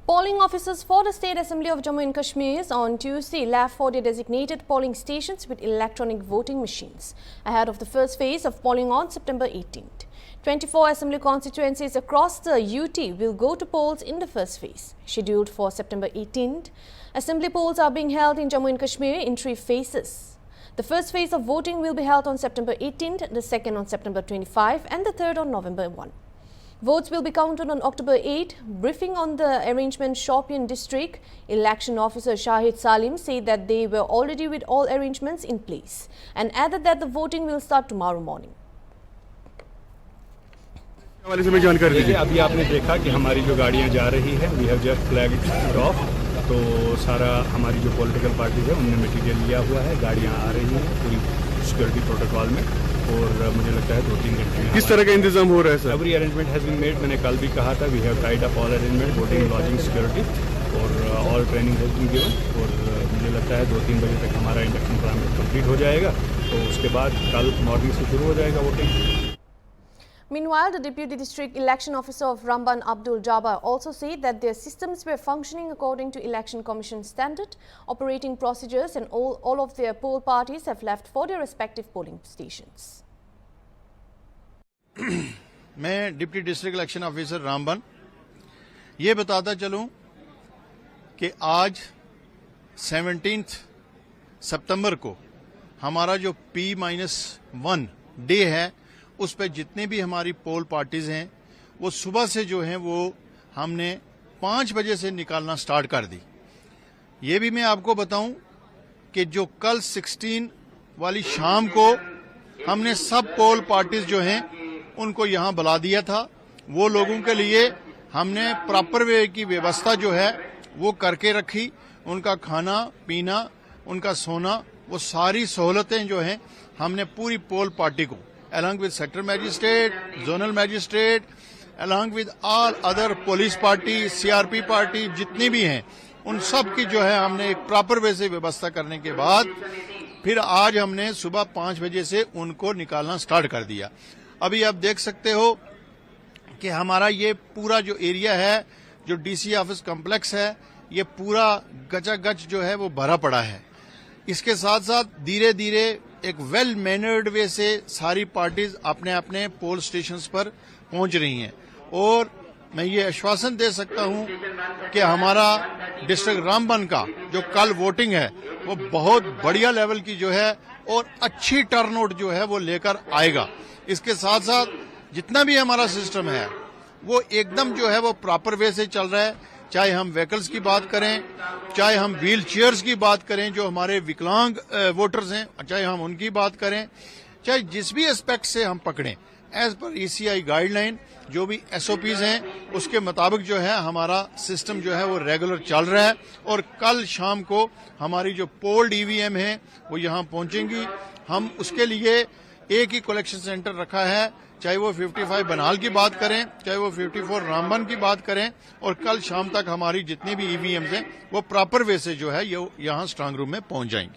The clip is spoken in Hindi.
Polling officers for the State Assembly of Jammu and Kashmir on Tuesday left for their designated polling stations with electronic voting machines ahead of the first phase of polling on September 18th. 24 assembly constituencies across the UT will go to polls in the first phase, scheduled for September 18th. Assembly polls are being held in Jammu and Kashmir in 3 phases. The first phase of voting will be held on September 18th, the second on September 25 and the third on November 1. Votes will be counted on October 8. Briefing on the arrangement Shopian district, election officer Shahid Salim said that they were already with all arrangements in place and added that the voting will start tomorrow morning. अभी आपने देखा कि हमारी जो गाड़ियां जा रही है, we have just flagged it off, तो सारा हमारी जो पॉलिटिकल पार्टी है उनने मटीरियल लिया हुआ है, गाड़ियां आ रही हैं पूरी सिक्योरिटी प्रोटोकॉल में और मुझे लगता है 2-3 घंटे में किस तरह का इंतजाम हो रहा है sir? Every arrangement has been made. मैंने कल भी कहा था we have tied up all arrangement, voting, lodging, security और all training has been given और मुझे लगता है 2-3 बजे तक हमारा इंडक्शन प्रोग्राम कंप्लीट हो जाएगा, तो उसके बाद कल मॉर्निंग से शुरू हो जाएगा voting. Meanwhile, the Deputy District Election Officer of Ramban, Abdul Jabbar, also said that their systems were functioning according to Election Commission standard operating procedures and all of their poll parties have left for their respective polling stations. मैं deputy district election officer Ramban ये बताता चलूं कि आज 17 सितंबर को हमारा जो P-1 डे है उस पर जितने भी हमारी पोल पार्टीज हैं वो सुबह से जो हैं वो हमने 5 बजे से निकालना स्टार्ट कर दी। ये भी मैं आपको बताऊं कि जो कल 16 वाली शाम को हमने सब पोल पार्टीज जो हैं उनको यहां बुला दिया था, वो लोगों के लिए हमने प्रॉपर वे की व्यवस्था जो है वो करके रखी। उनका खाना पीना, उनका सोना, वो सारी सहूलतें जो हैं हमने पूरी पोल पार्टी को along with sector magistrate, zonal magistrate, along with all other police party, CRP party जितनी भी हैं उन सब की जो है हमने एक प्रॉपर वे से व्यवस्था करने के बाद फिर आज हमने सुबह 5 बजे से उनको निकालना स्टार्ट कर दिया। अभी आप देख सकते हो कि हमारा ये पूरा जो एरिया है, जो डीसी ऑफिस कॉम्प्लेक्स है, ये पूरा गचागच जो है वो भरा पड़ा है। इसके साथ साथ धीरे धीरे एक वेल मैनर्ड वे से सारी पार्टीज अपने अपने पोल स्टेशंस पर पहुंच रही हैं और मैं ये आश्वासन दे सकता हूं कि हमारा डिस्ट्रिक्ट रामबन का जो कल वोटिंग है वो बहुत बढ़िया लेवल की जो है और अच्छी टर्नआउट जो है वो लेकर आएगा। इसके साथ साथ जितना भी हमारा सिस्टम है वो एकदम जो है वो प्रॉपर वे से चल रहा है, चाहे हम व्हीकल्स की बात करें, चाहे हम व्हील चेयर्स की बात करें जो हमारे विकलांग वोटर्स हैं, चाहे हम उनकी बात करें, चाहे जिस भी एस्पेक्ट से हम पकड़ें, एज पर ECI गाइडलाइन जो भी SOPs हैं उसके मुताबिक जो है हमारा सिस्टम जो है वो रेगुलर चल रहा है और कल शाम को हमारी जो पोल्ड EVM है वो यहाँ पहुंचेंगी। हम उसके लिए एक ही कलेक्शन सेंटर रखा है, चाहे वो 55 बनाल की बात करें, चाहे वो 54 रामबन की बात करें, और कल शाम तक हमारी जितनी भी EVMs हैं वो प्रॉपर वे से जो है ये यहाँ स्ट्रांग रूम में पहुंच जाएंगी।